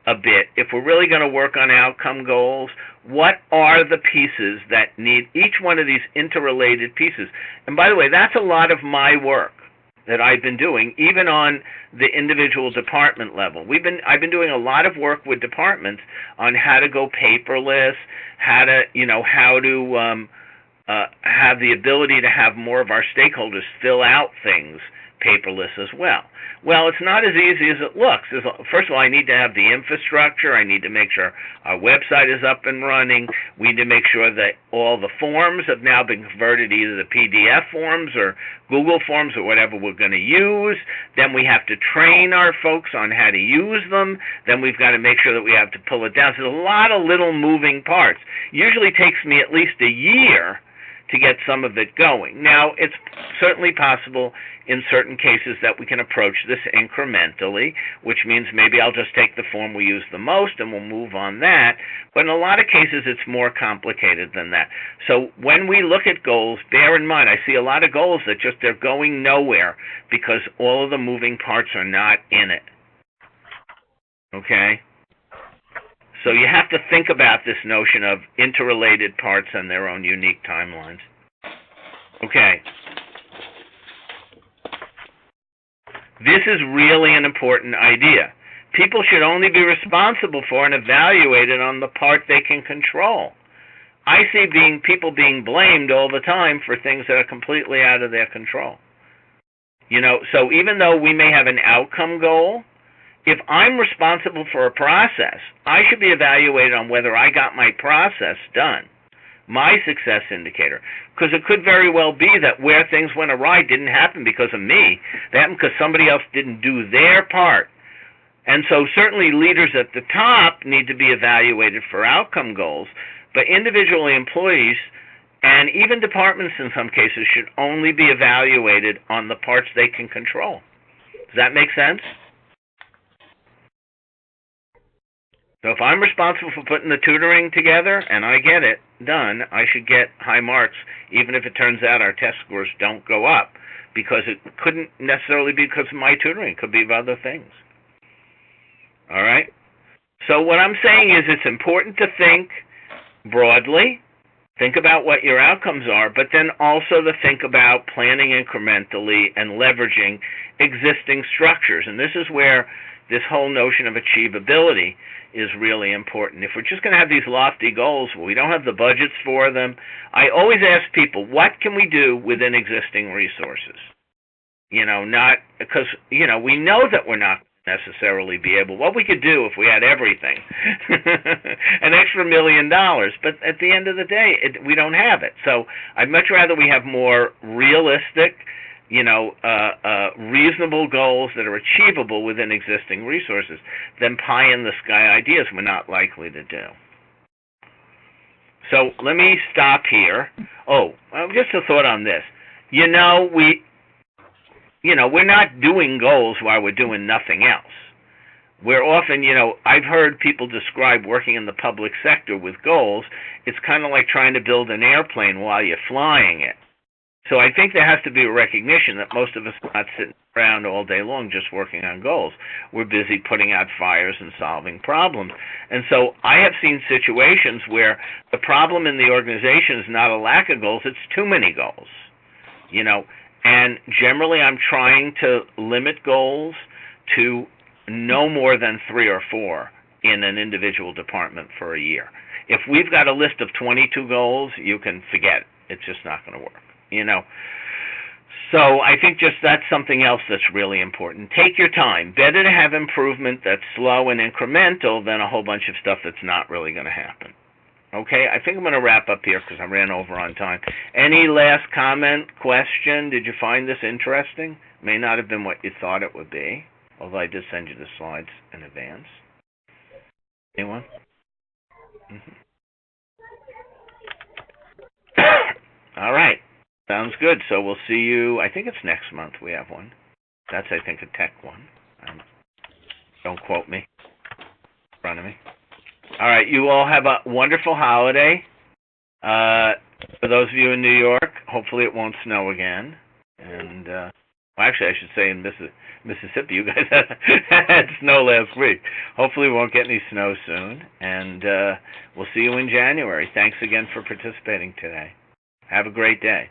a bit. If we're really going to work on outcome goals, what are the pieces that need each one of these interrelated pieces? And by the way, that's a lot of my work that I've been doing, even on the individual department level. I've been doing a lot of work with departments on how to go paperless, how to have the ability to have more of our stakeholders fill out things paperless as well. Well, it's not as easy as it looks. First of all, I need to have the infrastructure. I need to make sure our website is up and running. We need to make sure that all the forms have now been converted either to PDF forms or Google Forms or whatever we're going to use. Then we have to train our folks on how to use them. Then we've got to make sure that we have to pull it down. So there's a lot of little moving parts. Usually takes me at least a year to get some of it going. Now, it's certainly possible in certain cases that we can approach this incrementally, which means maybe I'll just take the form we use the most and we'll move on that. But in a lot of cases, it's more complicated than that. So when we look at goals, bear in mind, I see a lot of goals that just they're going nowhere because all of the moving parts are not in it. Okay? So you have to think about this notion of interrelated parts and their own unique timelines. Okay. This is really an important idea. People should only be responsible for and evaluated on the part they can control. I see people being blamed all the time for things that are completely out of their control. So even though we may have an outcome goal, if I'm responsible for a process, I should be evaluated on whether I got my process done, my success indicator. Because it could very well be that where things went awry didn't happen because of me. They happened because somebody else didn't do their part. And so certainly leaders at the top need to be evaluated for outcome goals, but individual employees and even departments in some cases should only be evaluated on the parts they can control. Does that make sense? So if I'm responsible for putting the tutoring together and I get it done, I should get high marks, even if it turns out our test scores don't go up, because it couldn't necessarily be because of my tutoring. It could be of other things. All right? So what I'm saying is it's important to think broadly, think about what your outcomes are, but then also to think about planning incrementally and leveraging existing structures. And this is where this whole notion of achievability is really important. If we're just going to have these lofty goals, well, we don't have the budgets for them. I always ask people, what can we do within existing resources? Not because, we know that we're not necessarily be able. What we could do if we had everything, an extra $1 million, but at the end of the day, we don't have it. So I'd much rather we have more realistic, reasonable goals that are achievable within existing resources than pie-in-the-sky ideas we're not likely to do. So let me stop here. Just a thought on this. We're not doing goals while we're doing nothing else. We're often, I've heard people describe working in the public sector with goals. It's kind of like trying to build an airplane while you're flying it. So I think there has to be a recognition that most of us are not sitting around all day long just working on goals. We're busy putting out fires and solving problems. And so I have seen situations where the problem in the organization is not a lack of goals, it's too many goals. And generally I'm trying to limit goals to no more than 3 or 4 in an individual department for a year. If we've got a list of 22 goals, you can forget it. It's just not going to work. So I think just that's something else that's really important. Take your time. Better to have improvement that's slow and incremental than a whole bunch of stuff that's not really going to happen. Okay, I think I'm going to wrap up here because I ran over on time. Any last comment, question? Did you find this interesting? May not have been what you thought it would be, although I did send you the slides in advance. Anyone? All right. Sounds good. So we'll see you, I think it's next month we have one. That's, I think, a tech one. Don't quote me. In front of me. All right. You all have a wonderful holiday. For those of you in New York, hopefully it won't snow again. And, actually, I should say in Mississippi, you guys had snow last week. Hopefully we won't get any snow soon. And we'll see you in January. Thanks again for participating today. Have a great day.